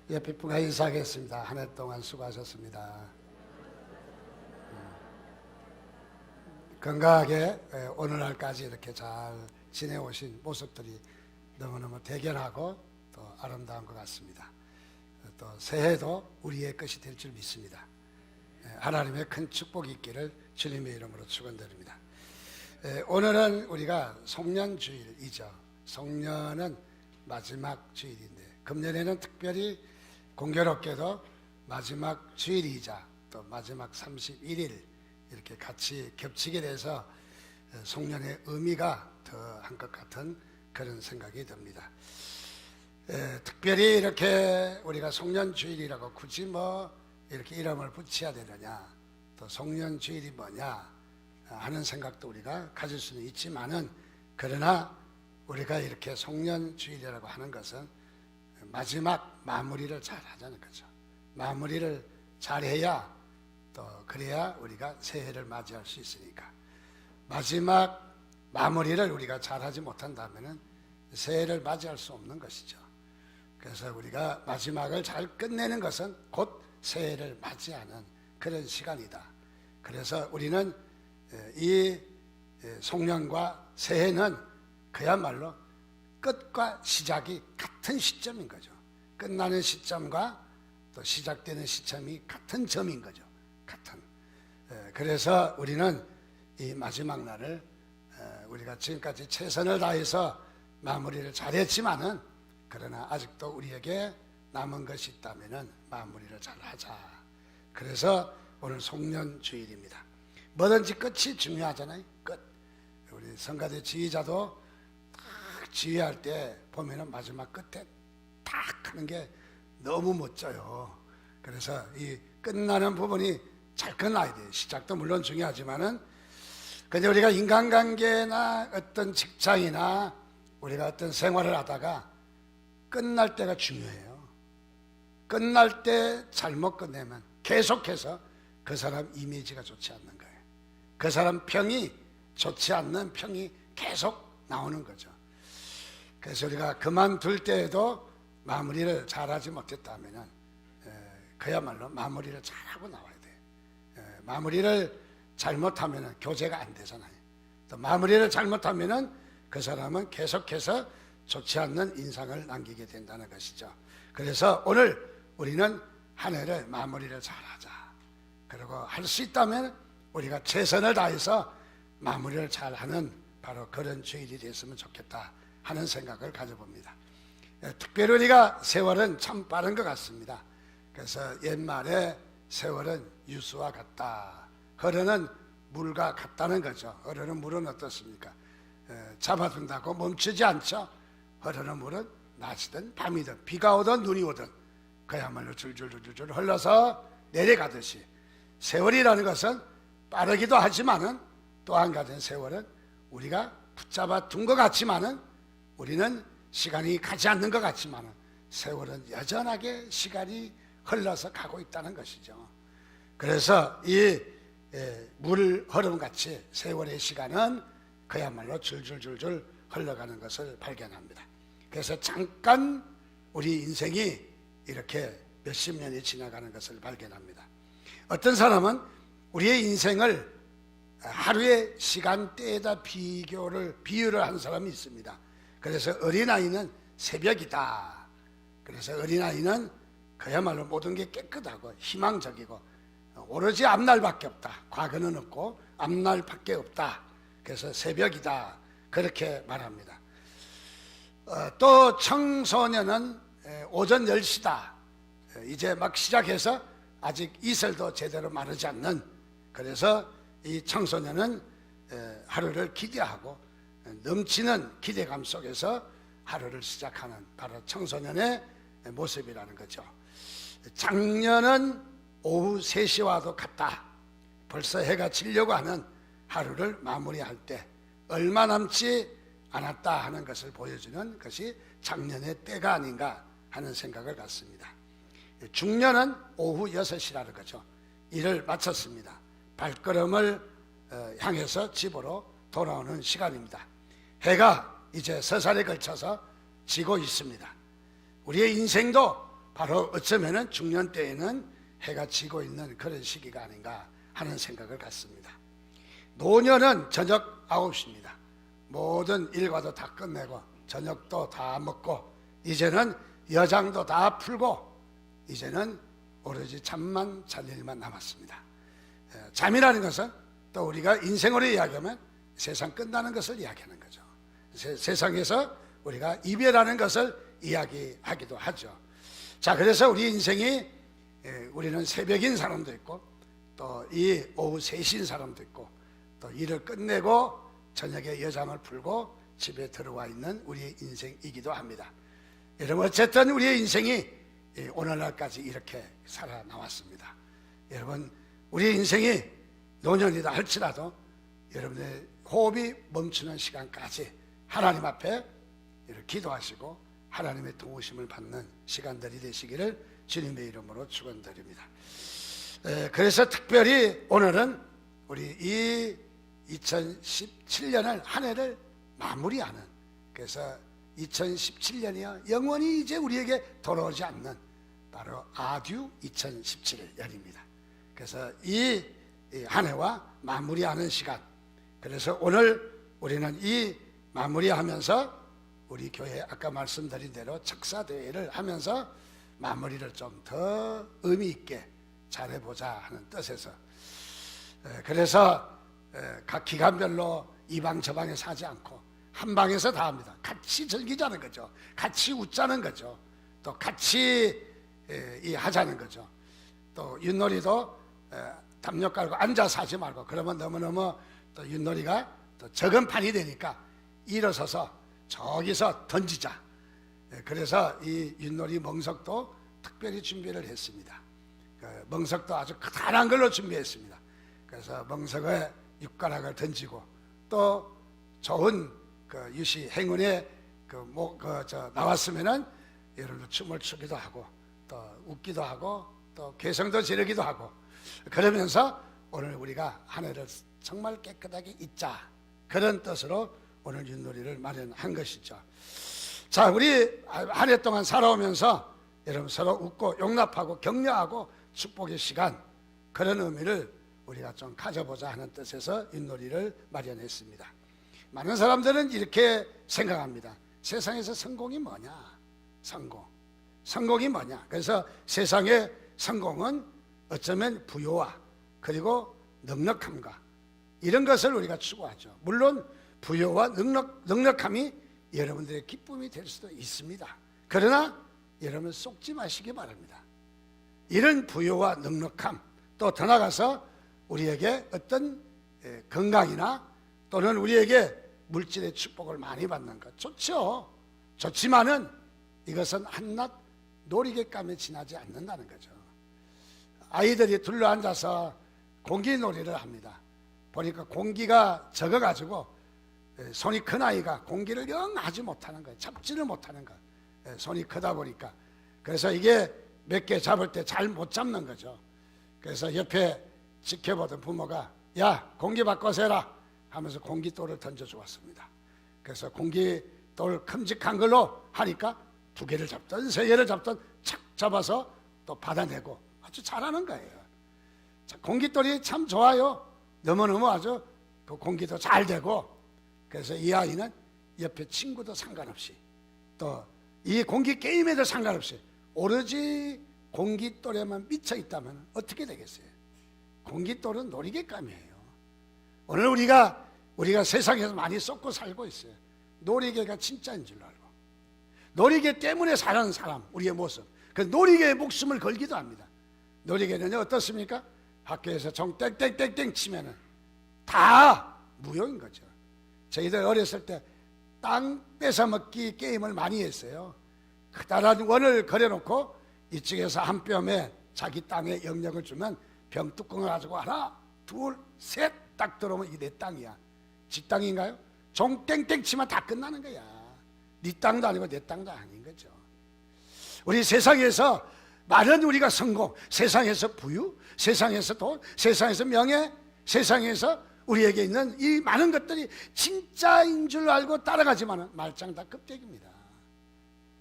옆에 분과 인사하겠습니다. 한 해 동안 수고하셨습니다. 건강하게 오늘날까지 이렇게 잘 지내오신 모습들이 너무너무 대견하고 또 아름다운 것 같습니다. 또 새해도 우리의 것이 될 줄 믿습니다. 하나님의 큰 축복이 있기를 주님의 이름으로 축원드립니다. 오늘은 우리가 송년주일이죠. 송년은 마지막 주일인데 금년에는 특별히 공교롭게도 마지막 주일이자 또 마지막 31일 이렇게 같이 겹치게 돼서 송년의 의미가 더한 것 같은 그런 생각이 듭니다. 특별히 이렇게 우리가 송년주일이라고 굳이 이렇게 이름을 붙여야 되느냐, 또 송년주일이 뭐냐 하는 생각도 우리가 가질 수는 있지만은, 그러나 우리가 이렇게 송년주일이라고 하는 것은 마지막 마무리를 잘 하자는 거죠. 마무리를 잘 해야 또 그래야 우리가 새해를 맞이할 수 있으니까, 마지막 마무리를 우리가 잘 하지 못한다면은 새해를 맞이할 수 없는 것이죠. 그래서 우리가 마지막을 잘 끝내는 것은 곧 새해를 맞이하는 그런 시간이다. 그래서 우리는 이 송년과 새해는 그야말로 끝과 시작이 같은 시점인 거죠. 끝나는 시점과 또 시작되는 시점이 같은 점인 거죠. 같은. 그래서 우리는 이 마지막 날을 우리가 지금까지 최선을 다해서 마무리를 잘했지만은, 그러나 아직도 우리에게 남은 것이 있다면은 마무리를 잘 하자. 그래서 오늘 송년주일입니다. 뭐든지 끝이 중요하잖아요. 끝. 우리 성가대 지휘자도 지휘할 때 보면은 마지막 끝에 딱 하는 게 너무 멋져요. 그래서 이 끝나는 부분이 잘 끝나야 돼요. 시작도 물론 중요하지만은, 근데 우리가 인간관계나 어떤 직장이나 우리가 어떤 생활을 하다가 끝날 때가 중요해요. 끝날 때 잘못 끝내면 계속해서 그 사람 이미지가 좋지 않는 거예요. 그 사람 평이 좋지 않는 평이 계속 나오는 거죠. 그래서 우리가 그만둘 때에도 마무리를 잘하지 못했다면 그야말로 마무리를 잘하고 나와야 돼요. 마무리를 잘못하면 교제가 안 되잖아요. 또 마무리를 잘못하면 그 사람은 계속해서 좋지 않는 인상을 남기게 된다는 것이죠. 그래서 오늘 우리는 한 해를 마무리를 잘하자. 그리고 할 수 있다면 우리가 최선을 다해서 마무리를 잘하는 바로 그런 주일이 됐으면 좋겠다 하는 생각을 가져봅니다. 특별히 우리가 세월은 참 빠른 것 같습니다. 그래서 옛말에 세월은 유수와 같다, 흐르는 물과 같다는 거죠. 흐르는 물은 어떻습니까? 잡아둔다고 멈추지 않죠. 흐르는 물은 낮이든 밤이든 비가 오든 눈이 오든 그야말로 줄줄줄줄 흘러서 내려가듯이, 세월이라는 것은 빠르기도 하지만은 또 한 가지는 세월은 우리가 붙잡아 둔 것 같지만은, 우리는 시간이 가지 않는 것 같지만은 세월은 여전하게 시간이 흘러서 가고 있다는 것이죠. 그래서 이 물 흐름같이 세월의 시간은 그야말로 줄줄줄줄 흘러가는 것을 발견합니다. 그래서 잠깐 우리 인생이 이렇게 몇십 년이 지나가는 것을 발견합니다. 어떤 사람은 우리의 인생을 하루의 시간대에다 비유를 한 사람이 있습니다. 그래서 어린아이는 새벽이다. 그래서 어린아이는 그야말로 모든 게 깨끗하고 희망적이고 오로지 앞날밖에 없다. 과거는 없고 앞날밖에 없다. 그래서 새벽이다. 그렇게 말합니다. 또 청소년은 오전 10시다. 이제 막 시작해서 아직 이슬도 제대로 마르지 않는, 그래서 이 청소년은 하루를 기대하고 넘치는 기대감 속에서 하루를 시작하는 바로 청소년의 모습이라는 거죠. 작년은 오후 3시와도 같다. 벌써 해가 지려고 하는 하루를 마무리할 때 얼마 남지 않았다 하는 것을 보여주는 것이 작년의 때가 아닌가 하는 생각을 갖습니다. 중년은 오후 6시라는 거죠. 일을 마쳤습니다. 발걸음을 향해서 집으로 돌아오는 시간입니다. 해가 이제 서산에 걸쳐서 지고 있습니다. 우리의 인생도 바로 어쩌면은 중년 때에는 해가 지고 있는 그런 시기가 아닌가 하는 생각을 갖습니다. 노년은 저녁 9시입니다. 모든 일과도 다 끝내고 저녁도 다 먹고 이제는 여장도 다 풀고 이제는 오로지 잠만 잘 일만 남았습니다. 잠이라는 것은 또 우리가 인생으로 이야기하면 세상 끝나는 것을 이야기하는 거죠. 세상에서 우리가 이별하는 것을 이야기하기도 하죠. 자, 그래서 우리 인생이 우리는 새벽인 사람도 있고 또 이 오후 3시인 사람도 있고 또 일을 끝내고 저녁에 여장을 풀고 집에 들어와 있는 우리의 인생이기도 합니다. 여러분 어쨌든 우리의 인생이 오늘날까지 이렇게 살아나왔습니다. 여러분 우리의 인생이 노년이다 할지라도 여러분의 호흡이 멈추는 시간까지 하나님 앞에 기도하시고 하나님의 도우심을 받는 시간들이 되시기를 주님의 이름으로 축원드립니다. 그래서 특별히 오늘은 우리 이 2017년을 한 해를 마무리하는, 그래서 2017년이요 영원히 이제 우리에게 돌아오지 않는 바로 아듀 2017년입니다. 그래서 이 한 해와 마무리하는 시간, 그래서 오늘 우리는 이 마무리하면서 우리 교회 아까 말씀드린 대로 척사대회를 하면서 마무리를 좀 더 의미 있게 잘해보자 하는 뜻에서, 그래서 각 기간별로 이 방 저 방에 사지 않고 한 방에서 다 합니다. 같이 즐기자는 거죠. 같이 웃자는 거죠. 또 같이 하자는 거죠. 또 윷놀이도 담요 깔고 앉아서 하지 말고, 그러면 너무너무 또 윷놀이가 또 적은 판이 되니까 일어서서 저기서 던지자. 그래서 이 윷놀이 멍석도 특별히 준비를 했습니다. 멍석도 아주 크다란 걸로 준비했습니다. 그래서 멍석에 육가락을 던지고 또 좋은 그 유시 행운에 나왔으면은 여러분 춤을 추기도 하고 또 웃기도 하고 또 개성도 지르기도 하고, 그러면서 오늘 우리가 한 해를 정말 깨끗하게 잊자, 그런 뜻으로 오늘 윷놀이를 마련한 것이죠. 자, 우리 한 해 동안 살아오면서 여러분 서로 웃고 용납하고 격려하고 축복의 시간, 그런 의미를 우리가 좀 가져보자 하는 뜻에서 윷놀이를 마련했습니다. 많은 사람들은 이렇게 생각합니다. 세상에서 성공이 뭐냐? 성공이 뭐냐? 그래서 세상의 성공은 어쩌면 부요와 그리고 넉넉함과 이런 것을 우리가 추구하죠. 물론 부요와 넉넉함이 여러분들의 기쁨이 될 수도 있습니다. 그러나 여러분 속지 마시기 바랍니다. 이런 부요와 넉넉함, 또 더 나아가서 우리에게 어떤 건강이나 또는 우리에게 물질의 축복을 많이 받는 것 좋죠. 좋지만은 이것은 한낱 놀이개감에 지나지 않는다는 거죠. 아이들이 둘러앉아서 공기놀이를 합니다. 보니까 공기가 적어가지고 손이 큰 아이가 공기를 영 하지 못하는 거예요. 잡지를 못하는 거예요. 손이 크다 보니까. 그래서 이게 몇 개 잡을 때 잘 못 잡는 거죠. 그래서 옆에 지켜보던 부모가 야, 공기 바꿔서 해라 하면서 공기돌을 던져주었습니다. 그래서 공기돌 큼직한 걸로 하니까 2개를 잡던 3개를 잡던 착 잡아서 또 받아내고 아주 잘하는 거예요. 자, 공기돌이 참 좋아요. 너무너무 아주 그 공기도 잘 되고, 그래서 이 아이는 옆에 친구도 상관없이 또 이 공기 게임에도 상관없이 오로지 공기돌에만 미쳐 있다면 어떻게 되겠어요? 공기돌은 놀이개감이에요. 오늘 우리가 세상에서 많이 쏟고 살고 있어요. 놀이개가 진짜인 줄 알고, 놀이개 때문에 사는 사람, 우리의 모습, 그 놀이개에 목숨을 걸기도 합니다. 놀이개는 어떻습니까? 학교에서 종 땡땡땡땡 치면은 다 무효인 거죠. 저희들 어렸을 때 땅 뺏어먹기 게임을 많이 했어요. 커다란 원을 그려놓고 이쪽에서 한 뼘에 자기 땅에 영역을 주면 병뚜껑을 가지고 하나, 둘, 셋 딱 들어오면 이 내 땅이야. 지 땅인가요? 종 땡땡 치면 다 끝나는 거야. 네 땅도 아니고 내 땅도 아닌 거죠. 우리 세상에서 많은 우리가 성공, 세상에서 부유, 세상에서 돈, 세상에서 명예, 세상에서 우리에게 있는 이 많은 것들이 진짜인 줄 알고 따라가지만 말짱 다 껍데기입니다.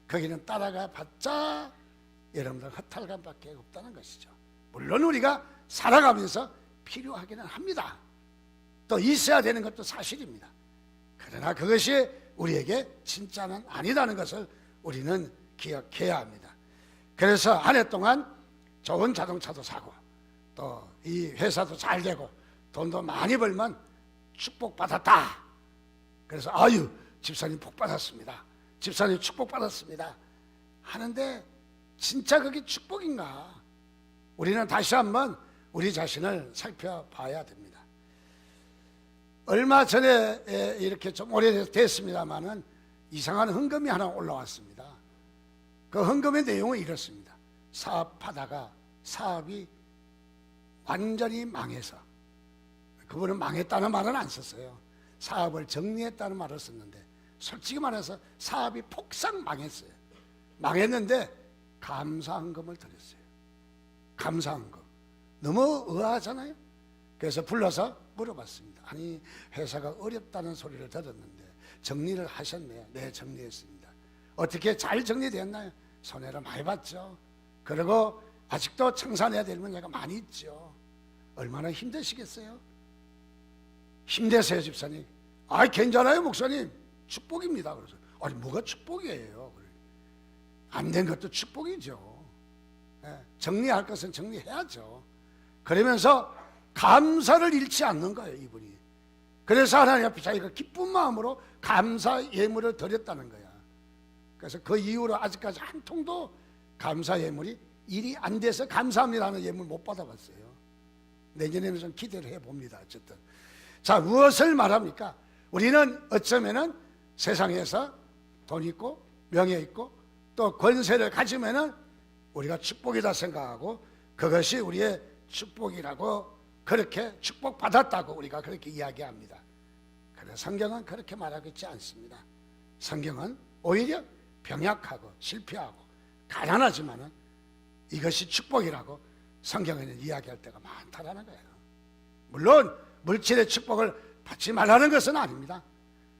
거기는 따라가 봤자 여러분들 허탈감밖에 없다는 것이죠. 물론 우리가 살아가면서 필요하기는 합니다. 또 있어야 되는 것도 사실입니다. 그러나 그것이 우리에게 진짜는 아니다는 것을 우리는 기억해야 합니다. 그래서 한 해 동안 좋은 자동차도 사고 또 이 회사도 잘 되고 돈도 많이 벌면 축복받았다. 그래서 아유 집사님 복 받았습니다. 집사님 축복 받았습니다. 하는데 진짜 그게 축복인가? 우리는 다시 한번 우리 자신을 살펴봐야 됩니다. 얼마 전에 이렇게 좀 오래됐습니다만은 이상한 헌금이 하나 올라왔습니다. 그 헌금의 내용은 이렇습니다. 사업하다가 사업이 완전히 망해서, 그분은 망했다는 말은 안 썼어요. 사업을 정리했다는 말을 썼는데 솔직히 말해서 사업이 폭삭 망했어요. 망했는데 감사헌금을 드렸어요. 감사헌금. 너무 의아하잖아요. 그래서 불러서 물어봤습니다. 아니 회사가 어렵다는 소리를 들었는데 정리를 하셨네요. 네, 정리했습니다. 어떻게 잘 정리되었나요? 손해를 많이 봤죠. 그리고 아직도 청산해야 될 문제가 많이 있죠. 얼마나 힘드시겠어요? 힘내세요 집사님. 아 괜찮아요 목사님. 축복입니다. 그래서 아니 뭐가 축복이에요? 안 된 것도 축복이죠. 정리할 것은 정리해야죠. 그러면서 감사를 잃지 않는 거예요 이분이. 그래서 하나님 앞에 자기가 기쁜 마음으로 감사 예물을 드렸다는 거야. 그래서 그 이후로 아직까지 한 통도 감사 예물이 일이 안 돼서 감사합니다 하는 예물 못 받아봤어요. 내년에는 좀 기대를 해봅니다. 어쨌든 자 무엇을 말합니까? 우리는 어쩌면은 세상에서 돈 있고 명예 있고 또 권세를 가지면은 우리가 축복이다 생각하고 그것이 우리의 축복이라고 그렇게 축복받았다고 우리가 그렇게 이야기합니다. 그런데 성경은 그렇게 말하고 있지 않습니다. 성경은 오히려 병약하고 실패하고 가난하지만은 이것이 축복이라고 성경에는 이야기할 때가 많다라는 거예요. 물론 물질의 축복을 받지 말라는 것은 아닙니다.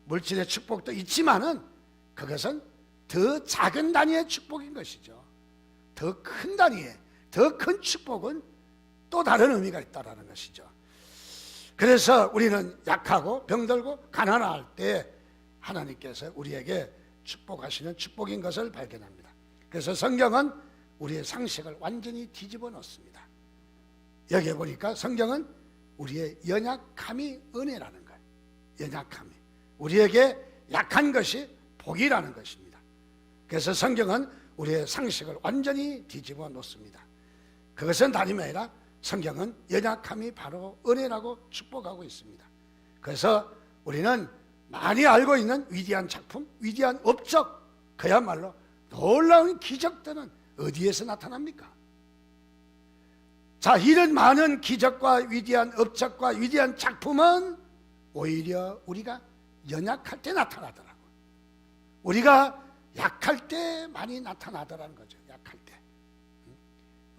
물질의 축복도 있지만은 그것은 더 작은 단위의 축복인 것이죠. 더 큰 단위의 더 큰 축복은 또 다른 의미가 있다라는 것이죠. 그래서 우리는 약하고 병들고 가난할 때 하나님께서 우리에게 축복하시는 축복인 것을 발견합니다. 그래서 성경은 우리의 상식을 완전히 뒤집어 놓습니다. 여기에 보니까 성경은 우리의 연약함이 은혜라는 거예요. 연약함이 우리에게 약한 것이 복이라는 것입니다. 그래서 성경은 우리의 상식을 완전히 뒤집어 놓습니다. 그것은 다름이 아니라 성경은 연약함이 바로 은혜라고 축복하고 있습니다. 그래서 우리는 많이 알고 있는 위대한 작품, 위대한 업적, 그야말로 놀라운 기적들은 어디에서 나타납니까? 자, 이런 많은 기적과 위대한 업적과 위대한 작품은 오히려 우리가 연약할 때 나타나더라고요. 우리가 약할 때 많이 나타나더라는 거죠. 약할 때.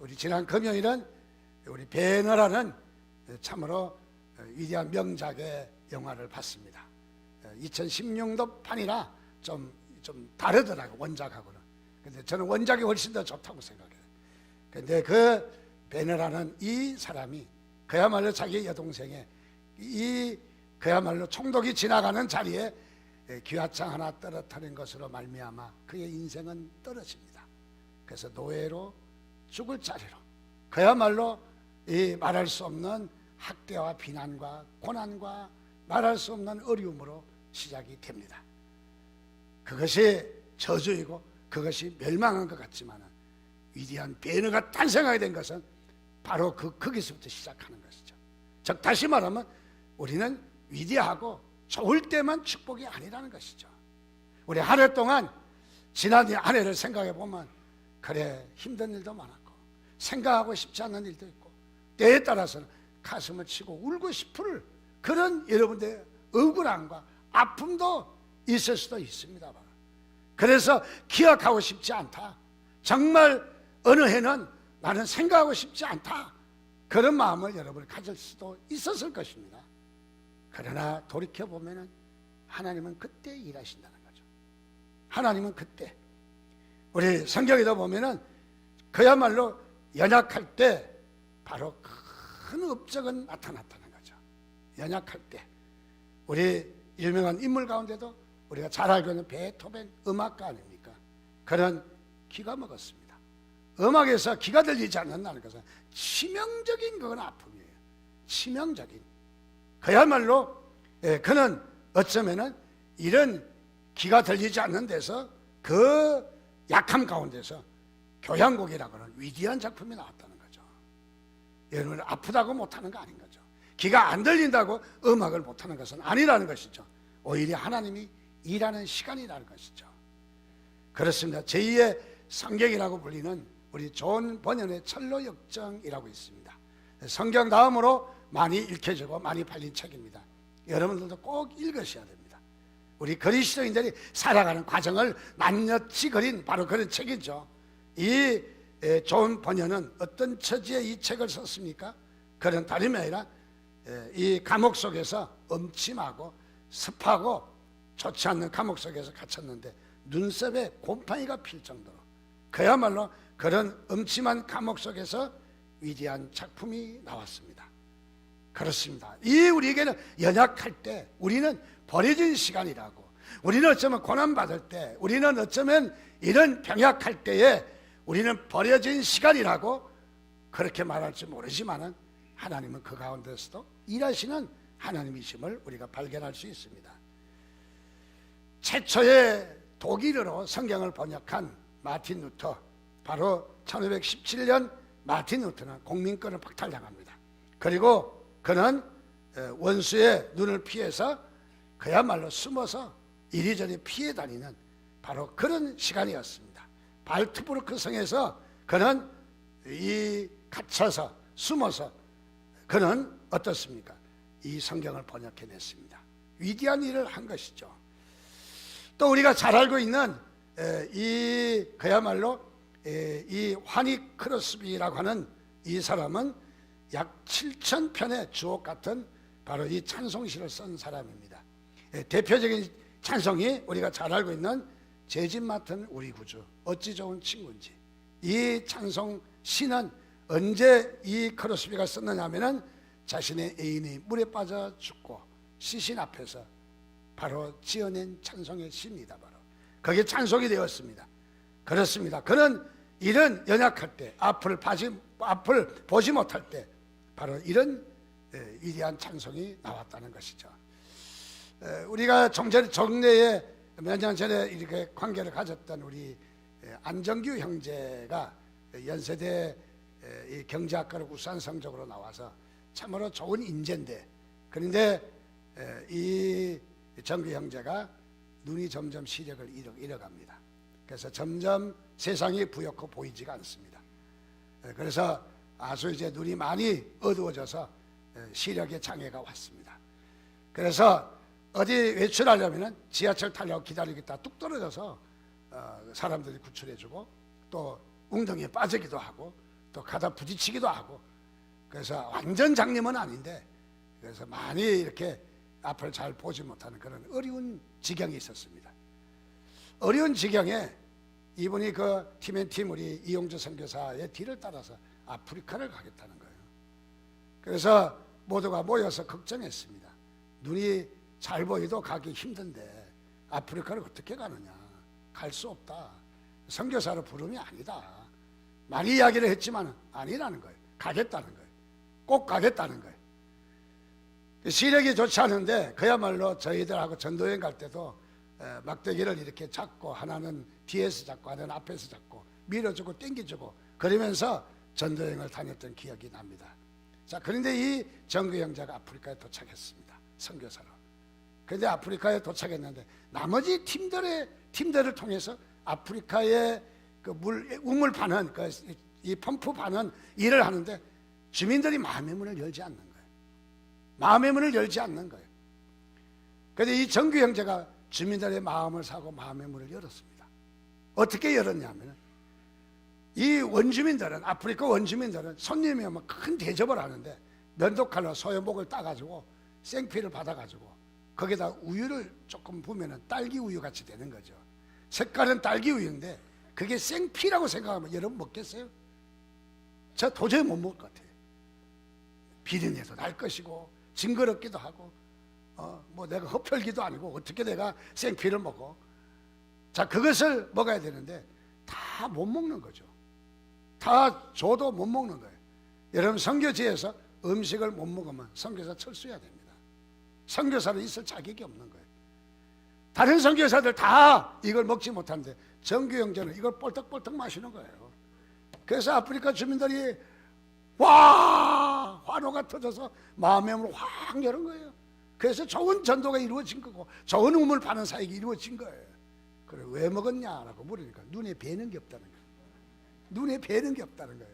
우리 지난 금요일은 우리 배너라는 참으로 위대한 명작의 영화를 봤습니다. 2016년 판이라 좀 다르더라고요. 원작하고는. 근데 저는 원작이 훨씬 더 좋다고 생각해요. 근데 그 배너라는 이 사람이 그야말로 자기 여동생의 이 그야말로 총독이 지나가는 자리에 기와장 하나 떨어뜨린 것으로 말미암아 그의 인생은 떨어집니다. 그래서 노예로 죽을 자리로 그야말로 이 말할 수 없는 학대와 비난과 고난과 말할 수 없는 어려움으로 시작이 됩니다. 그것이 저주이고 그것이 멸망한 것 같지만 위대한 배너가 탄생하게 된 것은 바로 거기서부터 시작하는 것이죠. 즉 다시 말하면 우리는 위대하고 좋을 때만 축복이 아니라는 것이죠. 우리 한 해 동안 지난 한 해를 생각해 보면 그래 힘든 일도 많았고 생각하고 싶지 않은 일도 있고 때에 따라서는 가슴을 치고 울고 싶을 그런 여러분들의 억울함과 아픔도 있을 수도 있습니다만 그래서 기억하고 싶지 않다. 정말 어느 해는 나는 생각하고 싶지 않다. 그런 마음을 여러분이 가질 수도 있었을 것입니다. 그러나 돌이켜보면 하나님은 그때 일하신다는 거죠. 하나님은 그때 우리 성경에도 보면 그야말로 연약할 때 바로 큰 업적은 나타났다는 거죠. 연약할 때 우리 유명한 인물 가운데도 우리가 잘 알고 있는 베토벤 음악가 아닙니까? 그는 기가 먹었습니다. 음악에서 기가 들리지 않는다는 것은 치명적인 그건 아픔이에요. 치명적인. 그야말로 그는 어쩌면은 이런 기가 들리지 않는 데서 그 약함 가운데서 교향곡이라고 하는 위대한 작품이 나왔다는 거죠. 여러분 아프다고 못하는 거 아닌 거죠. 기가 안 들린다고 음악을 못하는 것은 아니라는 것이죠. 오히려 하나님이 일하는 시간이라는 것이죠. 그렇습니다. 제2의 성경이라고 불리는 우리 존 번연의 철로 역정이라고 있습니다. 성경 다음으로 많이 읽혀지고 많이 팔린 책입니다. 여러분들도 꼭 읽으셔야 됩니다. 우리 그리스도인들이 살아가는 과정을 낱낱이 그린 바로 그런 책이죠. 이 존 번연은 어떤 처지에 이 책을 썼습니까? 그런 다름이 아니라 이 감옥 속에서 음침하고 습하고 좋지 않는 감옥 속에서 갇혔는데 눈썹에 곰팡이가 필 정도로 그야말로 그런 음침한 감옥 속에서 위대한 작품이 나왔습니다. 그렇습니다. 이 우리에게는 연약할 때 우리는 버려진 시간이라고, 우리는 어쩌면 고난받을 때, 우리는 어쩌면 이런 병약할 때에 우리는 버려진 시간이라고 그렇게 말할지 모르지만은 하나님은 그 가운데서도 일하시는 하나님이심을 우리가 발견할 수 있습니다. 최초의 독일어로 성경을 번역한 마틴 루터, 바로 1517년 마틴 루터는 공민권을 박탈당합니다. 그리고 그는 원수의 눈을 피해서 그야말로 숨어서 이리저리 피해 다니는 바로 그런 시간이었습니다. 발트부르크 성에서 그는 이 갇혀서 숨어서 그는 어떻습니까? 이 성경을 번역해냈습니다. 위대한 일을 한 것이죠. 또 우리가 잘 알고 있는 이 그야말로 이 화니 크로스비라고 하는 이 사람은 약 7,000편의 주옥 같은 바로 이 찬송시를 쓴 사람입니다. 대표적인 찬송이 우리가 잘 알고 있는 제집 맡은 우리 구주 어찌 좋은 친구인지. 이 찬송시는 언제 이 크로스비가 썼느냐 하면은 자신의 애인이 물에 빠져 죽고 시신 앞에서 바로 지어낸 찬송의 시입니다. 바로 그게 찬송이 되었습니다. 그렇습니다. 그는 이런 연약할 때, 앞을 보지 못할 때 바로 이런 위대한 찬송이 나왔다는 것이죠. 우리가 정례에 몇 년 전에 이렇게 관계를 가졌던 우리 안정규 형제가 연세대 이 경제학과를 우수한 성적으로 나와서 참으로 좋은 인재인데, 그런데 이 정규 형제가 눈이 점점 시력을 잃어갑니다. 그래서 점점 세상이 부옇고 보이지가 않습니다. 그래서 아주 이제 눈이 많이 어두워져서 시력에 장애가 왔습니다. 그래서 어디 외출하려면 지하철 타려고 기다리겠다 뚝 떨어져서 사람들이 구출해주고 또 웅덩이에 빠지기도 하고 또 가다 부딪히기도 하고, 그래서 완전 장님은 아닌데 그래서 많이 이렇게 앞을 잘 보지 못하는 그런 어려운 지경이 있었습니다. 어려운 지경에 이분이 그 팀앤팀 우리 이용주 선교사의 뒤를 따라서 아프리카를 가겠다는 거예요. 그래서 모두가 모여서 걱정했습니다. 눈이 잘 보이도 가기 힘든데 아프리카를 어떻게 가느냐, 갈 수 없다, 선교사로 부름이 아니다, 많이 이야기를 했지만 아니라는 거예요. 가겠다는 거예요. 꼭 가겠다는 거예요. 시력이 좋지 않은데 그야말로 저희들하고 전도여행 갈 때도 막대기를 이렇게 잡고 하나는 뒤에서 잡고 하나는 앞에서 잡고 밀어주고 당겨주고 그러면서 전도여행을 다녔던 기억이 납니다. 자, 그런데 이 정규 형제가 아프리카에 도착했습니다. 선교사로. 그런데 아프리카에 도착했는데 나머지 팀들을 통해서 아프리카의 그 우물 파는 이 펌프 파는 일을 하는데 주민들이 마음의 문을 열지 않는 거예요. 마음의 문을 열지 않는 거예요. 그런데 이 정규 형제가 주민들의 마음을 사고 마음의 문을 열었습니다. 어떻게 열었냐면 이 원주민들은, 아프리카 원주민들은 손님이 오면 큰 대접을 하는데 면도칼로 소요목을 따가지고 생피를 받아가지고 거기다 우유를 조금 부으면 딸기 우유 같이 되는 거죠. 색깔은 딸기 우유인데 그게 생피라고 생각하면 여러분 먹겠어요? 저 도저히 못 먹을 것 같아요. 비린내도 날 것이고 징그럽기도 하고 뭐 내가 흡혈귀도 아니고 어떻게 내가 생피를 먹어. 자, 그것을 먹어야 되는데 다 못 먹는 거죠. 다 줘도 못 먹는 거예요. 여러분, 선교지에서 음식을 못 먹으면 선교사 철수해야 됩니다. 선교사로 있을 자격이 없는 거예요. 다른 선교사들 다 이걸 먹지 못하는데 정규 형제는 이걸 뻘떡뻘떡 마시는 거예요. 그래서 아프리카 주민들이 와 환호가 터져서 마음의 문을 확 여는 거예요. 그래서 좋은 전도가 이루어진 거고 좋은 우물 파는 사역이 이루어진 거예요. 그래, 왜 먹었냐라고 물으니까 눈에 뵈는 게 없다는 거예요. 눈에 뵈는 게 없다는 거예요.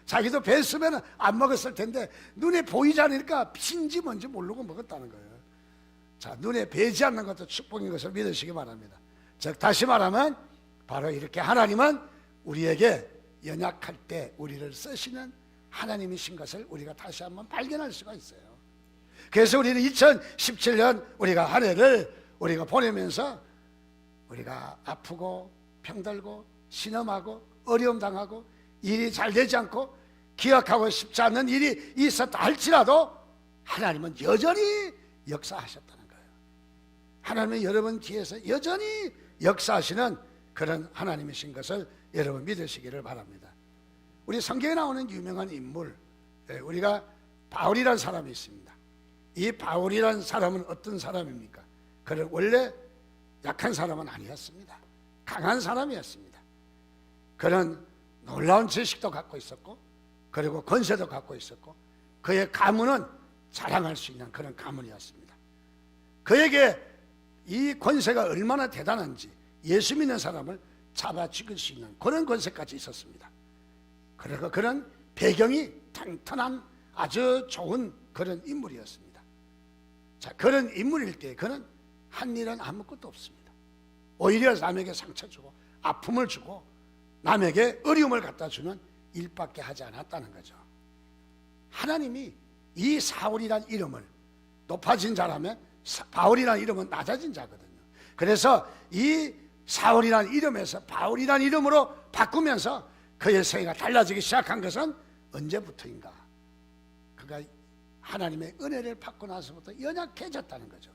자기도 뵀으면 안 먹었을 텐데 눈에 보이지 않으니까 핀지 뭔지 모르고 먹었다는 거예요. 자, 눈에 뵈지 않는 것도 축복인 것을 믿으시기 바랍니다. 즉, 다시 말하면 바로 이렇게 하나님은 우리에게 연약할 때 우리를 쓰시는 하나님이신 것을 우리가 다시 한번 발견할 수가 있어요. 그래서 우리는 2017년 우리가 한 해를 우리가 보내면서 우리가 아프고 병들고 신음하고 어려움 당하고 일이 잘 되지 않고 기억하고 싶지 않는 일이 있었다 할지라도 하나님은 여전히 역사하셨다는 거예요. 하나님은 여러분 뒤에서 여전히 역사하시는 그런 하나님이신 것을 여러분 믿으시기를 바랍니다. 우리 성경에 나오는 유명한 인물, 우리가 바울이라는 사람이 있습니다. 이 바울이라는 사람은 어떤 사람입니까? 그는 원래 약한 사람은 아니었습니다. 강한 사람이었습니다. 그는 놀라운 지식도 갖고 있었고 그리고 권세도 갖고 있었고 그의 가문은 자랑할 수 있는 그런 가문이었습니다. 그에게 이 권세가 얼마나 대단한지 예수 믿는 사람을 잡아 죽일 수 있는 그런 권세까지 있었습니다. 그리고 그런 배경이 탄탄한 아주 좋은 그런 인물이었습니다. 자, 그런 인물일 때 그는 한 일은 아무것도 없습니다. 오히려 남에게 상처 주고 아픔을 주고 남에게 어려움을 갖다 주는 일밖에 하지 않았다는 거죠. 하나님이 이 사울이란 이름을 높아진 자라면 바울이란 이름은 낮아진 자거든요. 그래서 이 사울이란 이름에서 바울이란 이름으로 바꾸면서 그의 생애가 달라지기 시작한 것은 언제부터인가? 그가 하나님의 은혜를 받고 나서부터 연약해졌다는 거죠.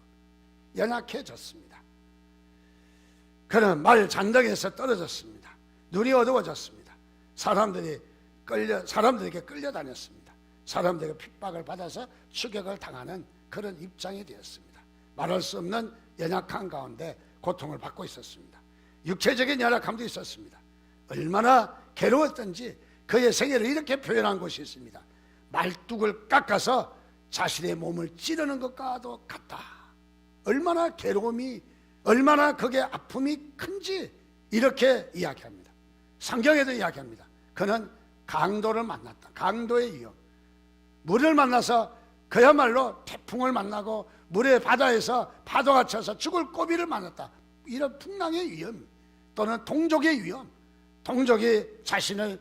연약해졌습니다. 그는 말 잔등에서 떨어졌습니다. 눈이 어두워졌습니다. 사람들에게 끌려다녔습니다. 사람들에게 핍박을 받아서 추격을 당하는 그런 입장이 되었습니다. 말할 수 없는 연약한 가운데 고통을 받고 있었습니다. 육체적인 연약함도 있었습니다. 얼마나 괴로웠던지 그의 생애를 이렇게 표현한 곳이 있습니다. 말뚝을 깎아서 자신의 몸을 찌르는 것과도 같다. 얼마나 괴로움이, 얼마나 그게 아픔이 큰지 이렇게 이야기합니다. 성경에도 이야기합니다. 그는 강도를 만났다. 강도의 위험. 물을 만나서 그야말로 태풍을 만나고 물의 바다에서 파도가 쳐서 죽을 고비를 만났다. 이런 풍랑의 위험 또는 동족의 위험. 동족이 자신을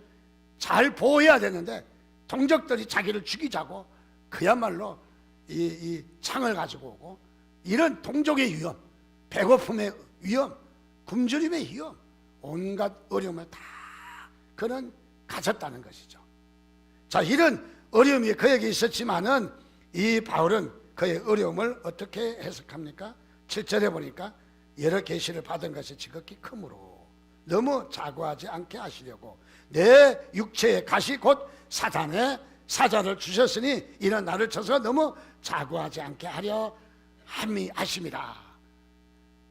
잘 보호해야 되는데 동족들이 자기를 죽이자고 그야말로 이 창을 가지고 오고 이런 동족의 위험, 배고픔의 위험, 굶주림의 위험, 온갖 어려움을 다 그는 가졌다는 것이죠. 자, 이런 어려움이 그에게 있었지만은 이 바울은 그의 어려움을 어떻게 해석합니까? 7절에 보니까 여러 계시를 받은 것이 지극히 크므로 너무 자고하지 않게 하시려고 내 육체의 가시 곧 사단의 사자를 주셨으니 이는 나를 쳐서 너무 자고하지 않게 하려 함이하심이라.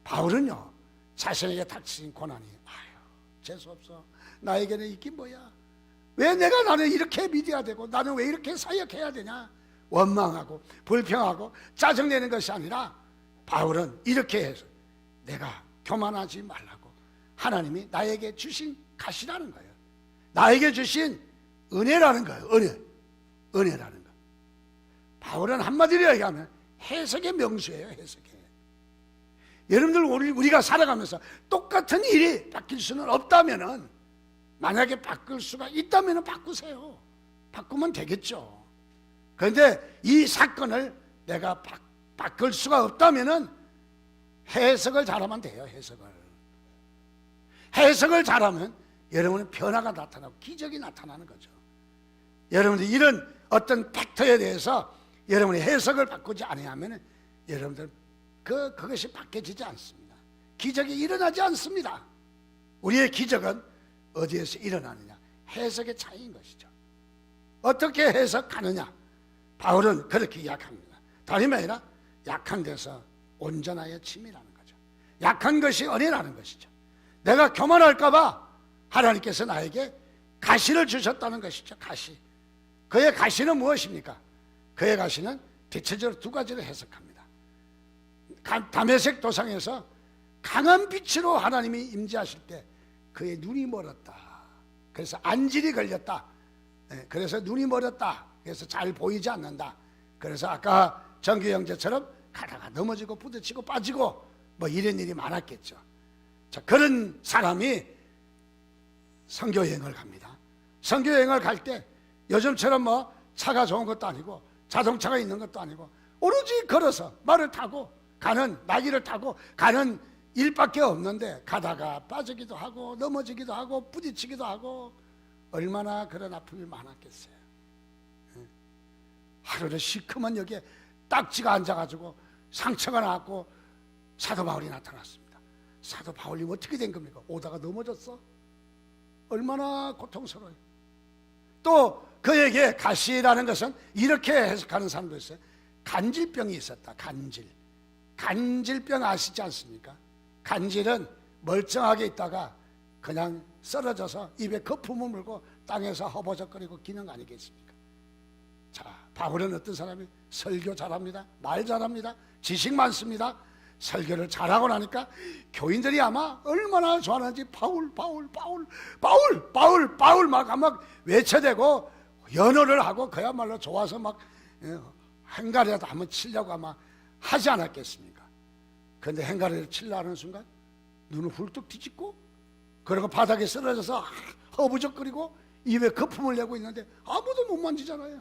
바울은요 자신에게 닥친 고난이 재수없어 나에게는 있긴 뭐야, 왜 내가 나는 이렇게 믿어야 되고 나는 왜 이렇게 사역해야 되냐 원망하고 불평하고 짜증내는 것이 아니라 바울은 이렇게 해서 내가 교만하지 말라고 하나님이 나에게 주신 가시라는 거예요. 나에게 주신 은혜라는 거예요. 은혜라는 거. 바울은 한마디로 얘기하면 해석의 명수예요. 해석의. 여러분들 우리가 살아가면서 똑같은 일이 바뀔 수는 없다면은, 만약에 바꿀 수가 있다면은 바꾸세요. 바꾸면 되겠죠. 그런데 이 사건을 내가 바꿀 수가 없다면은 해석을 잘하면 돼요. 해석을 잘하면 여러분의 변화가 나타나고 기적이 나타나는 거죠. 여러분들 이런 어떤 팩터에 대해서 여러분의 해석을 바꾸지 않으면 여러분들 그것이 바뀌어지지 않습니다. 기적이 일어나지 않습니다. 우리의 기적은 어디에서 일어나느냐? 해석의 차이인 것이죠. 어떻게 해석하느냐? 바울은 그렇게 이야기합니다. 다름이 아니라 약한 데서 온전하여 침이라는 거죠. 약한 것이 은혜라는 것이죠. 내가 교만할까 봐 하나님께서 나에게 가시를 주셨다는 것이죠. 가시. 그의 가시는 무엇입니까? 그의 가시는 대체적으로 두 가지를 해석합니다. 다메섹 도상에서 강한 빛으로 하나님이 임재하실 때 그의 눈이 멀었다. 그래서 안질이 걸렸다. 그래서 눈이 멀었다. 그래서 잘 보이지 않는다. 그래서 아까 정규 형제처럼 가다가 넘어지고 부딪히고 빠지고 뭐 이런 일이 많았겠죠. 자, 그런 사람이 선교여행을 갑니다. 선교여행을 갈 때 요즘처럼 뭐 차가 좋은 것도 아니고 자동차가 있는 것도 아니고 오로지 걸어서 말을 타고 가는, 나귀를 타고 가는 일밖에 없는데 가다가 빠지기도 하고 넘어지기도 하고 부딪히기도 하고 얼마나 그런 아픔이 많았겠어요. 하루를 시커먼 여기에 딱지가 앉아가지고 상처가 났고 사도 바울이 나타났습니다. 사도 바울이 어떻게 된 겁니까? 오다가 넘어졌어? 얼마나 고통스러워요. 또 그에게 가시라는 것은 이렇게 해석하는 사람도 있어요. 간질병이 있었다. 간질병 아시지 않습니까? 간질은 멀쩡하게 있다가 그냥 쓰러져서 입에 거품을 물고 땅에서 허버적거리고 기는 거 아니겠습니까? 자, 바울은 어떤 사람이? 설교 잘합니다. 말 잘합니다. 지식 많습니다. 설교를 잘하고 나니까 교인들이 아마 얼마나 좋아하는지 바울 막 외쳐대고 연호를 하고 그야말로 좋아서 막 행가리라도 한번 치려고 아마 하지 않았겠습니까? 그런데 행가리를 치려는 순간 눈을 훌떡 뒤집고 그리고 바닥에 쓰러져서 허부적거리고 입에 거품을 내고 있는데 아무도 못 만지잖아요.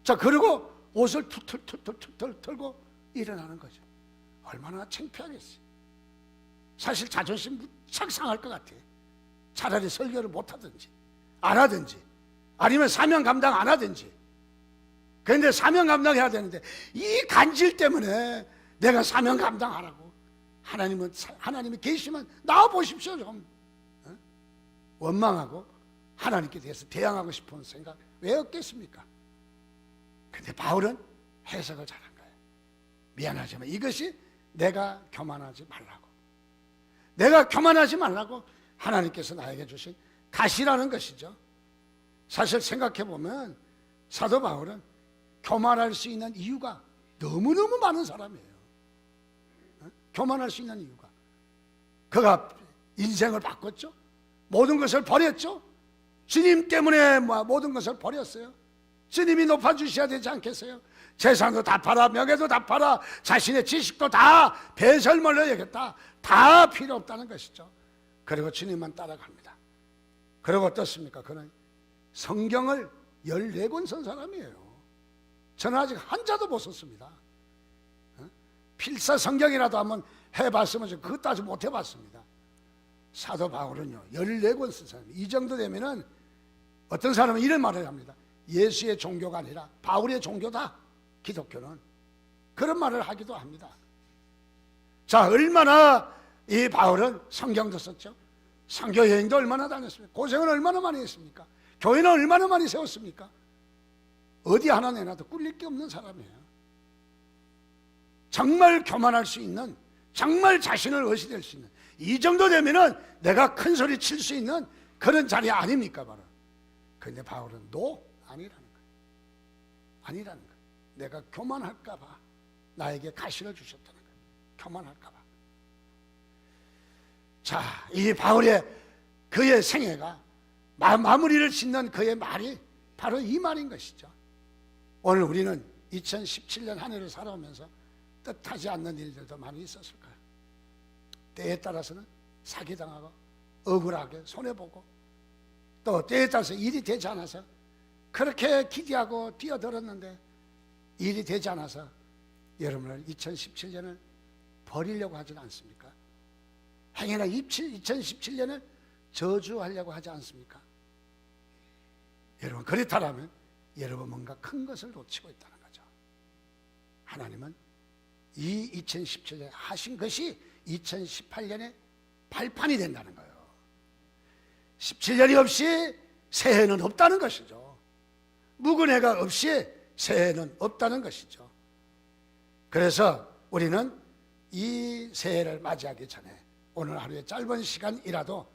자, 그리고 옷을 툭툭 털고 일어나는 거죠. 얼마나 창피하겠어요. 사실 자존심 무척 상할 것 같아요. 차라리 설교를 못하든지 안 하든지 아니면 사명 감당 안 하든지. 그런데 사명 감당해야 되는데 이 간질 때문에 내가 사명 감당하라고 하나님이 계시면 나와보십시오 좀. 원망하고 하나님께 대해서 대항하고 싶은 생각 왜 없겠습니까? 근데 바울은 해석을 잘한 거예요. 미안하지만 이것이 내가 교만하지 말라고. 내가 교만하지 말라고 하나님께서 나에게 주신 가시라는 것이죠. 사실 생각해보면 사도 바울은 교만할 수 있는 이유가 너무너무 많은 사람이에요. 교만할 수 있는 이유가. 그가 인생을 바꿨죠. 모든 것을 버렸죠. 주님 때문에 모든 것을 버렸어요. 주님이 높아주셔야 되지 않겠어요? 재산도 다 팔아, 명예도 다 팔아, 자신의 지식도 다 배설물로 여겼다. 다 필요 없다는 것이죠. 그리고 주님만 따라갑니다. 그리고 어떻습니까? 그는 성경을 14권 쓴 사람이에요. 저는 아직 한자도 못 썼습니다. 필사 성경이라도 한번 해봤으면 그것도 아직 못 해봤습니다. 사도 바울은요 14권 쓴 사람이에요. 이 정도 되면은 어떤 사람은 이런 말을 합니다. 예수의 종교가 아니라 바울의 종교다. 기독교는 그런 말을 하기도 합니다. 자, 얼마나 이 바울은 성경도 썼죠. 선교 여행도 얼마나 다녔습니까? 고생을 얼마나 많이 했습니까? 교회는 얼마나 많이 세웠습니까? 어디 하나 내놔도 꿀릴 게 없는 사람이에요. 정말 교만할 수 있는, 정말 자신을 의시될 수 있는, 이 정도 되면은 내가 큰 소리 칠 수 있는 그런 자리 아닙니까 바로. 그런데 바울은 아니라는 거예요. 아니라는 거예요. 내가 교만할까 봐 나에게 가시를 주셨다는 거예요. 교만할까 봐. 자, 이 바울의 그의 생애가 마무리를 짓는 그의 말이 바로 이 말인 것이죠. 오늘 우리는 2017년 한 해를 살아오면서 뜻하지 않는 일들도 많이 있었을 거예요. 때에 따라서는 사기당하고 억울하게 손해보고 또 때에 따라서 일이 되지 않아서 그렇게 기대하고 뛰어들었는데 일이 되지 않아서 여러분은 2017년을 버리려고 하지는 않습니까? 행여나 2017년을 저주하려고 하지 않습니까? 여러분, 그렇다면 여러분 뭔가 큰 것을 놓치고 있다는 거죠. 하나님은 이 2017년에 하신 것이 2018년에 발판이 된다는 거예요. 17년이 없이 새해는 없다는 것이죠. 묵은 해가 없이 새해는 없다는 것이죠. 그래서 우리는 이 새해를 맞이하기 전에 오늘 하루의 짧은 시간이라도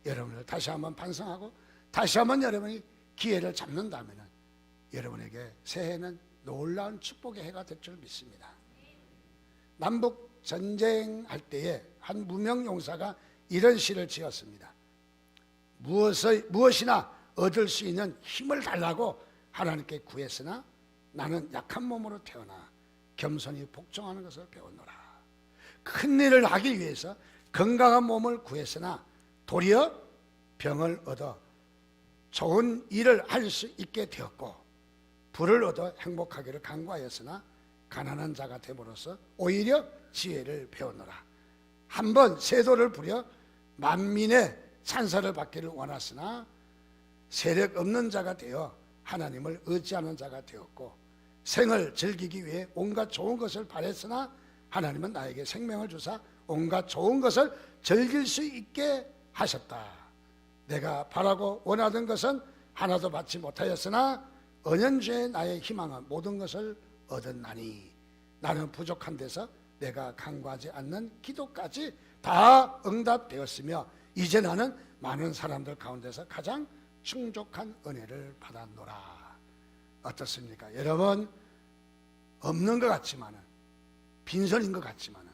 여러분을 다시 한번 반성하고 다시 한번 여러분이 기회를 잡는다면 여러분에게 새해는 놀라운 축복의 해가 될 줄 믿습니다. 남북 전쟁할 때에 한 무명 용사가 이런 시를 지었습니다. 무엇이나 얻을 수 있는 힘을 달라고 하나님께 구했으나 나는 약한 몸으로 태어나 겸손히 복종하는 것을 배웠노라. 큰 일을 하기 위해서 건강한 몸을 구했으나 도리어 병을 얻어 좋은 일을 할 수 있게 되었고 부를 얻어 행복하기를 간구하였으나 가난한 자가 됨으로써 오히려 지혜를 배웠노라. 한번 세도를 부려 만민의 찬사를 받기를 원하으나 세력 없는 자가 되어 하나님을 의지하는 자가 되었고 생을 즐기기 위해 온갖 좋은 것을 바랬으나 하나님은 나에게 생명을 주사 온갖 좋은 것을 즐길 수 있게 하셨다. 내가 바라고 원하던 것은 하나도 받지 못하였으나 은연중에 나의 희망은 모든 것을 얻었나니 나는 부족한 데서 내가 간구하지 않는 기도까지 다 응답되었으며 이제 나는 많은 사람들 가운데서 가장 충족한 은혜를 받았노라. 어떻습니까? 여러분, 없는 것 같지만은 빈손인 것 지만은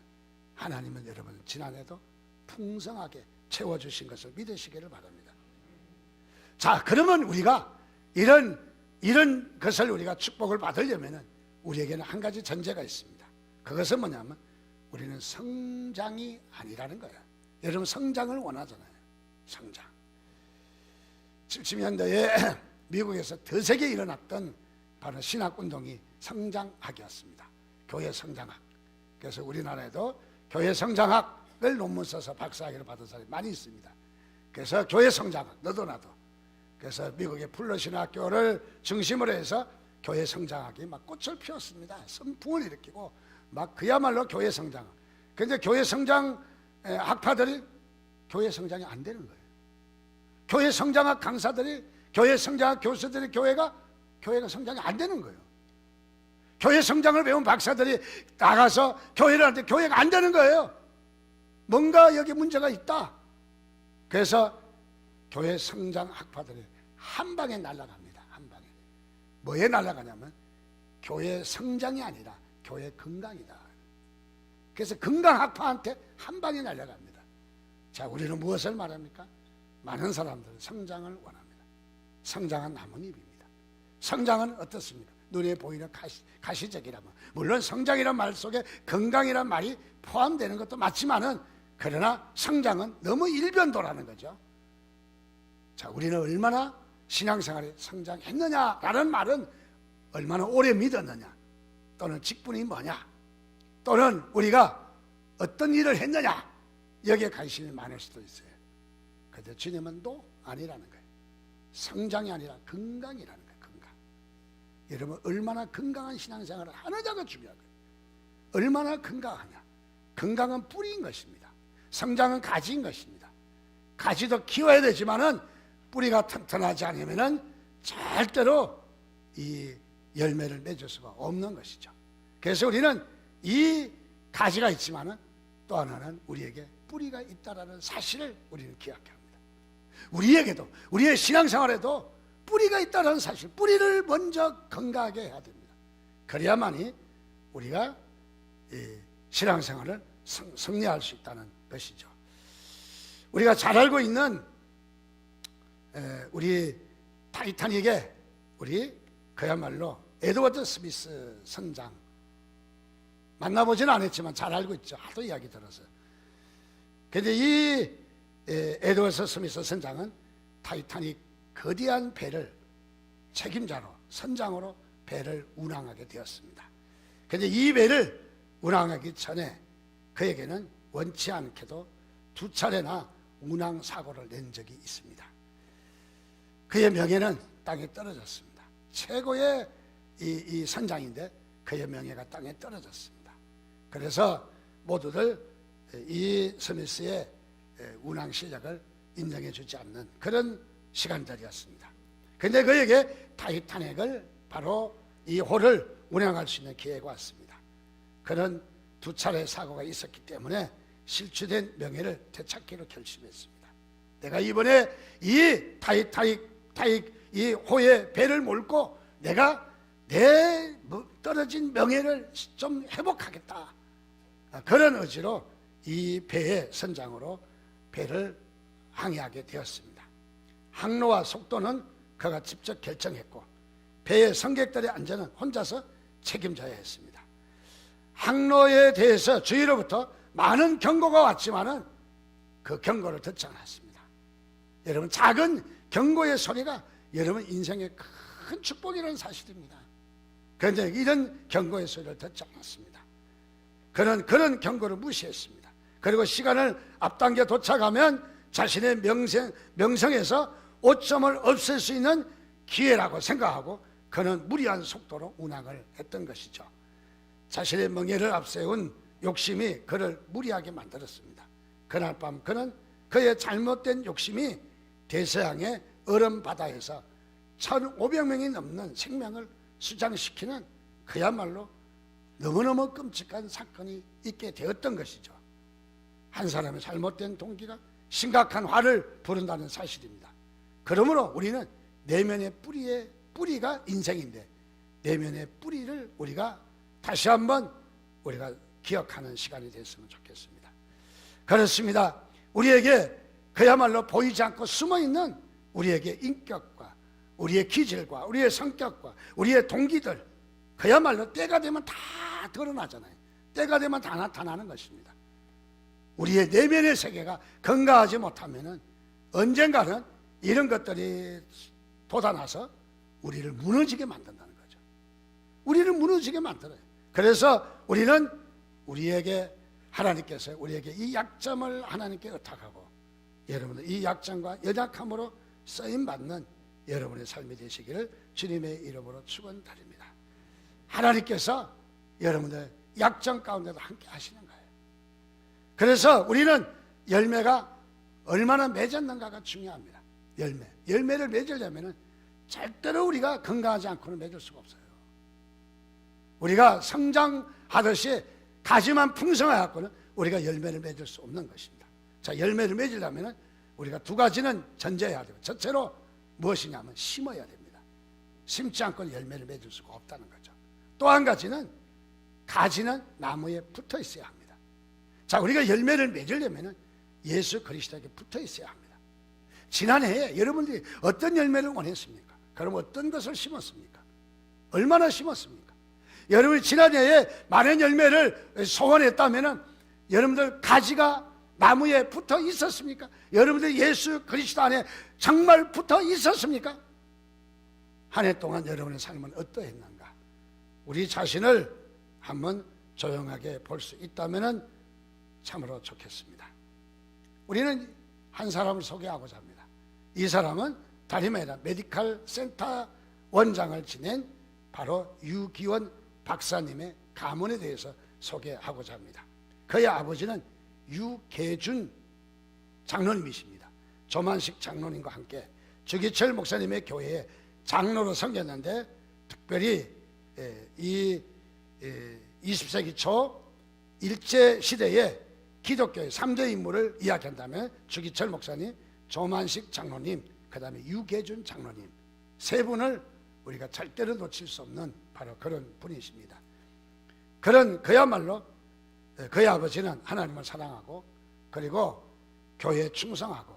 하나님은 여러분 지난해도 풍성하게 채워주신 것을 믿으시기를 바랍니다. 자, 그러면 우리가 이런 것을 우리가 축복을 받으려면은 우리에게는 한 가지 전제가 있습니다. 그것은 뭐냐면 우리는 성장이 아니라는 거예요. 여러분 성장을 원하잖아요. 성장. 70년대에 미국에서 더세게 일어났던 바로 신학운동이 성장학이었습니다. 교회 성장학. 그래서 우리나라에도 교회 성장학을 논문 써서 박사학위를 받은 사람이 많이 있습니다. 그래서 교회 성장학, 너도 나도. 그래서 미국의 풀러신학교를 중심으로 해서 교회 성장학이 막 꽃을 피웠습니다. 선풍을 일으키고 막 그야말로 교회 성장학. 그런데 교회 성장 학파들이 교회 성장이 안 되는 거예요. 교회 성장학 강사들이, 교회 성장학 교수들이 교회가 성장이 안 되는 거예요. 교회 성장을 배운 박사들이 나가서 교회를 하는데 교회가 안 되는 거예요. 뭔가 여기 문제가 있다. 그래서 교회 성장 학파들이 한 방에 날아갑니다. 한 방에. 뭐에 날아가냐면 교회 성장이 아니라 교회 건강이다. 그래서 건강 학파한테 한 방에 날아갑니다. 자, 우리는 무엇을 말합니까? 많은 사람들은 성장을 원합니다. 성장은 나뭇잎입니다. 성장은 어떻습니까? 눈에 보이는 가시적이라면, 물론 성장이란 말 속에 건강이란 말이 포함되는 것도 맞지만은, 그러나 성장은 너무 일변도라는 거죠. 자, 우리는 얼마나 신앙생활에 성장했느냐라는 말은 얼마나 오래 믿었느냐, 또는 직분이 뭐냐, 또는 우리가 어떤 일을 했느냐, 여기에 관심이 많을 수도 있어요. 그런데 주님은 또 아니라는 거예요. 성장이 아니라 건강이라는 거예요. 건강. 여러분 얼마나 건강한 신앙생활을 하느냐가 중요한 거예요. 얼마나 건강하냐. 건강은 뿌리인 것입니다. 성장은 가지인 것입니다. 가지도 키워야 되지만은 뿌리가 튼튼하지 않으면은 절대로 이 열매를 맺을 수가 없는 것이죠. 그래서 우리는 이 가지가 있지만은 또 하나는 우리에게 뿌리가 있다라는 사실을 우리는 기억해야 합니다. 우리에게도, 우리의 신앙생활에도 뿌리가 있다는 사실, 뿌리를 먼저 건강하게 해야 됩니다. 그래야만이 우리가 이 신앙생활을 승리할 수 있다는 것이죠. 우리가 잘 알고 있는 우리 타이타닉의 우리 그야말로 에드워드 스미스 선장, 만나보지는 않았지만 잘 알고 있죠. 하도 이야기 들어서. 그런데 이 에드워드 스미스 선장은 타이타닉 거대한 배를 책임자로, 선장으로 배를 운항하게 되었습니다. 그런데 이 배를 운항하기 전에 그에게는 원치 않게도 2차례나 운항 사고를 낸 적이 있습니다. 그의 명예는 땅에 떨어졌습니다. 최고의 이 선장인데 그의 명예가 땅에 떨어졌습니다. 그래서 모두들 이 스미스의 운항 실력을 인정해 주지 않는 그런 시간들이었습니다. 그런데 그에게 타이타닉을 바로 이 호를 운항할 수 있는 기회가 왔습니다. 그는 두 차례 사고가 있었기 때문에 실추된 명예를 되찾기로 결심했습니다. 내가 이번에 이 이 호의 배를 몰고 내가 내 떨어진 명예를 좀 회복하겠다. 그런 의지로 이 배의 선장으로 배를 항해하게 되었습니다. 항로와 속도는 그가 직접 결정했고 배의 승객들의 안전은 혼자서 책임져야 했습니다. 항로에 대해서 주위로부터 많은 경고가 왔지만은 그 경고를 듣지 않았습니다. 여러분, 작은 경고의 소리가 여러분 인생의 큰 축복이라는 사실입니다. 그런데 이런 경고의 소리를 듣지 않았습니다. 그는 그런 경고를 무시했습니다. 그리고 시간을 앞당겨 도착하면 자신의 명성에서 오점을 없앨 수 있는 기회라고 생각하고 그는 무리한 속도로 운항을 했던 것이죠. 자신의 명예를 앞세운 욕심이 그를 무리하게 만들었습니다. 그날 밤 그는 그의 잘못된 욕심이 대서양의 얼음 바다에서 1,500명이 넘는 생명을 수장시키는 그야말로 너무너무 끔찍한 사건이 있게 되었던 것이죠. 한 사람의 잘못된 동기가 심각한 화를 부른다는 사실입니다. 그러므로 우리는 내면의 뿌리가 인생인데 내면의 뿌리를 우리가 다시 한번 우리가 기억하는 시간이 됐으면 좋겠습니다. 그렇습니다. 우리에게 그야말로 보이지 않고 숨어있는 우리에게 인격과 우리의 기질과 우리의 성격과 우리의 동기들, 그야말로 때가 되면 다 드러나잖아요. 때가 되면 다 나타나는 것입니다. 우리의 내면의 세계가 건강하지 못하면 언젠가는 이런 것들이 돋아나서 우리를 무너지게 만든다는 거죠. 우리를 무너지게 만들어요. 그래서 우리는 우리에게 하나님께서 우리에게 이 약점을 하나님께 의탁하고 여러분들 이 약점과 연약함으로 쓰임받는 여러분의 삶이 되시기를 주님의 이름으로 축원드립니다. 하나님께서 여러분들 약점 가운데도 함께 하시는 거예요. 그래서 우리는 열매가 얼마나 맺었는가가 중요합니다. 열매를 맺으려면 절대로 우리가 건강하지 않고는 맺을 수가 없어요. 우리가 성장하듯이 가지만 풍성해갖고는 우리가 열매를 맺을 수 없는 것입니다. 자, 열매를 맺으려면 우리가 두 가지는 전제해야 돼요. 첫째로 무엇이냐면 심어야 됩니다. 심지 않고는 열매를 맺을 수가 없다는 거죠. 또 한 가지는 가지는 나무에 붙어 있어야 합니다. 자, 우리가 열매를 맺으려면 예수 그리스도에게 붙어 있어야 합니다. 지난해에 여러분들이 어떤 열매를 원했습니까? 그럼 어떤 것을 심었습니까? 얼마나 심었습니까? 여러분이 지난해에 많은 열매를 소원했다면 여러분들 가지가 나무에 붙어 있었습니까? 여러분들 예수 그리스도 안에 정말 붙어 있었습니까? 한 해 동안 여러분의 삶은 어떠했는가? 우리 자신을 한번 조용하게 볼 수 있다면 참으로 좋겠습니다. 우리는 한 사람을 소개하고자 합니다. 이 사람은 다름 아니라 메디컬 센터 원장을 지낸 바로 유기원 박사님의 가문에 대해서 소개하고자 합니다. 그의 아버지는 유계준 장로님이십니다. 조만식 장로님과 함께 주기철 목사님의 교회에 장로로 섬겼는데 특별히 이 20세기 초 일제시대에 기독교의 3대 인물을 이야기한다면 주기철 목사님, 조만식 장로님, 그 다음에 유계준 장로님 세 분을 우리가 절대로 놓칠 수 없는 바로 그런 분이십니다. 그야말로 그의 아버지는 하나님을 사랑하고 그리고 교회에 충성하고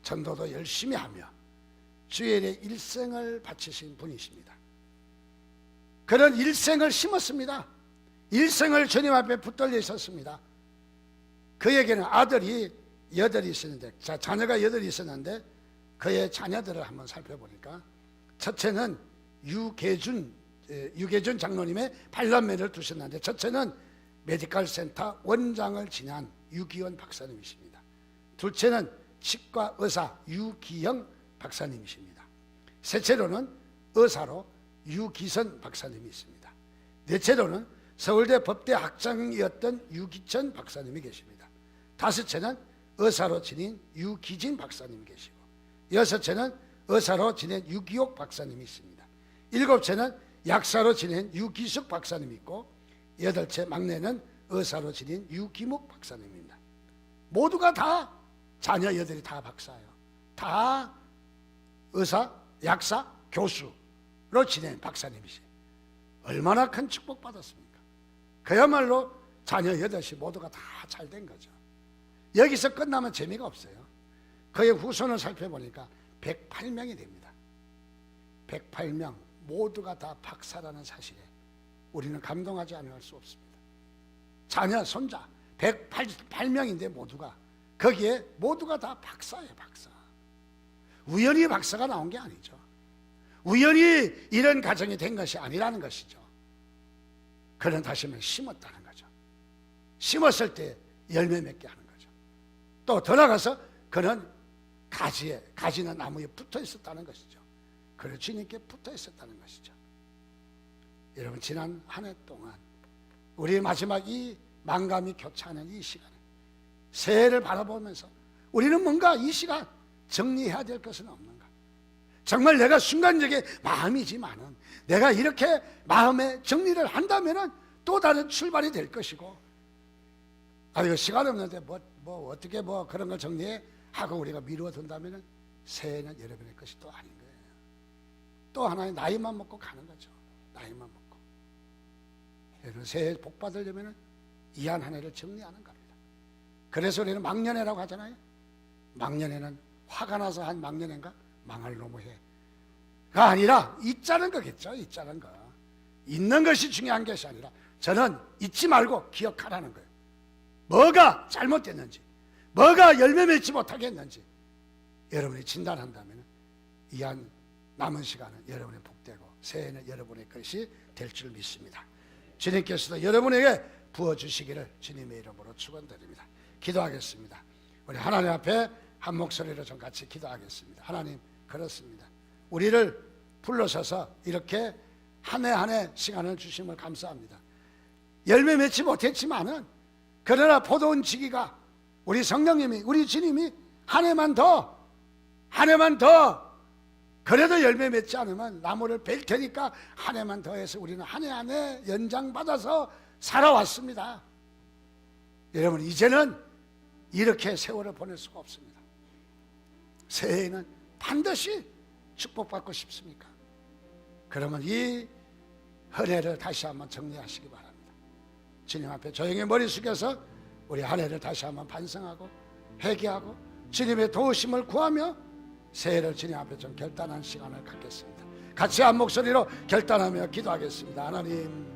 전도도 열심히 하며 주일에 일생을 바치신 분이십니다. 그런 일생을 심었습니다. 일생을 주님 앞에 붙들려 있었습니다. 그에게는 아들이 8이 있었는데, 자녀가 8이 있었는데 그의 자녀들을 한번 살펴보니까 첫째는 유계준 장로님의 발남매를 두셨는데 첫째는 메디컬 센터 원장을 지낸 유기원 박사님이십니다. 둘째는 치과 의사 유기영 박사님이십니다. 셋째로는 의사로 유기선 박사님이 있습니다. 넷째로는 서울대 법대 학장이었던 유기천 박사님이 계십니다. 다섯째는 의사로 지낸 유기진 박사님이 계시고, 여섯째는 의사로 지낸 유기옥 박사님이 있습니다. 일곱째는 약사로 지낸 유기숙 박사님이 있고, 여덟째 막내는 의사로 지낸 유기묵 박사님입니다. 모두가 다 자녀 여덟이 다 박사예요. 다 의사, 약사, 교수로 지낸 박사님이시. 얼마나 큰 축복 받았습니까? 그야말로 자녀 여덟이 모두가 다 잘 된 거죠. 여기서 끝나면 재미가 없어요. 그의 후손을 살펴보니까 108명이 됩니다. 108명 모두가 다 박사라는 사실에 우리는 감동하지 않을 수 없습니다. 자녀, 손자 108명인데 모두가, 거기에 모두가 다 박사예요. 박사. 우연히 박사가 나온 게 아니죠. 우연히 이런 가정이 된 것이 아니라는 것이죠. 그는 다시 말해 심었다는 거죠. 심었을 때 열매 맺게 하는 거죠. 또 더 나가서 그는 가지는 나무에 붙어 있었다는 것이죠. 그는 주님께 붙어 있었다는 것이죠. 여러분, 지난 한 해 동안 우리 마지막 이 만감이 교차하는 이 시간에 새해를 바라보면서 우리는 뭔가 이 시간 정리해야 될 것은 없는가? 정말 내가 순간적인 마음이지만은 내가 이렇게 마음의 정리를 한다면은 또 다른 출발이 될 것이고, 이거 시간 없는데 어떻게 그런 걸 정리해 하고 우리가 미루어 둔다면은 새해는 여러분의 것이 또 아닌 거예요. 또 하나의 나이만 먹고 가는 거죠. 나이만 먹고. 여러분, 새해 복 받으려면은 이 한 해를 정리하는 겁니다. 그래서 우리는 망년회라고 하잖아요. 망년회는 화가 나서 한 망년회인가? 망할 놈의 해가 아니라 잊자는 거겠죠. 잊자는 거. 잊는 것이 중요한 것이 아니라 저는 잊지 말고 기억하라는 거예요. 뭐가 잘못됐는지, 뭐가 열매 맺지 못하게 했는지 여러분이 진단한다면 이 한 남은 시간은 여러분의 복되고 새해는 여러분의 것이 될 줄 믿습니다. 주님께서도 여러분에게 부어주시기를 주님의 이름으로 축원드립니다. 기도하겠습니다. 우리 하나님 앞에 한 목소리로 좀 같이 기도하겠습니다. 하나님, 그렇습니다. 우리를 불러셔서 이렇게 한 해 한 해 시간을 주심을 감사합니다. 열매 맺지 못했지만은 그러나 포도원 지기가 우리 성령님이, 우리 주님이 한 해만 더 그래도 열매 맺지 않으면 나무를 벨 테니까 한 해만 더 해서 우리는 한 해 한 해 연장받아서 살아왔습니다. 여러분, 이제는 이렇게 세월을 보낼 수가 없습니다. 새해에는 반드시 축복받고 싶습니까? 그러면 이 한 해를 다시 한번 정리하시기 바랍니다. 주님 앞에 조용히 머리 숙여서 우리 한 해를 다시 한번 반성하고 회개하고 주님의 도우심을 구하며 새해를 주님 앞에 좀 결단한 시간을 갖겠습니다. 같이 한 목소리로 결단하며 기도하겠습니다. 하나님,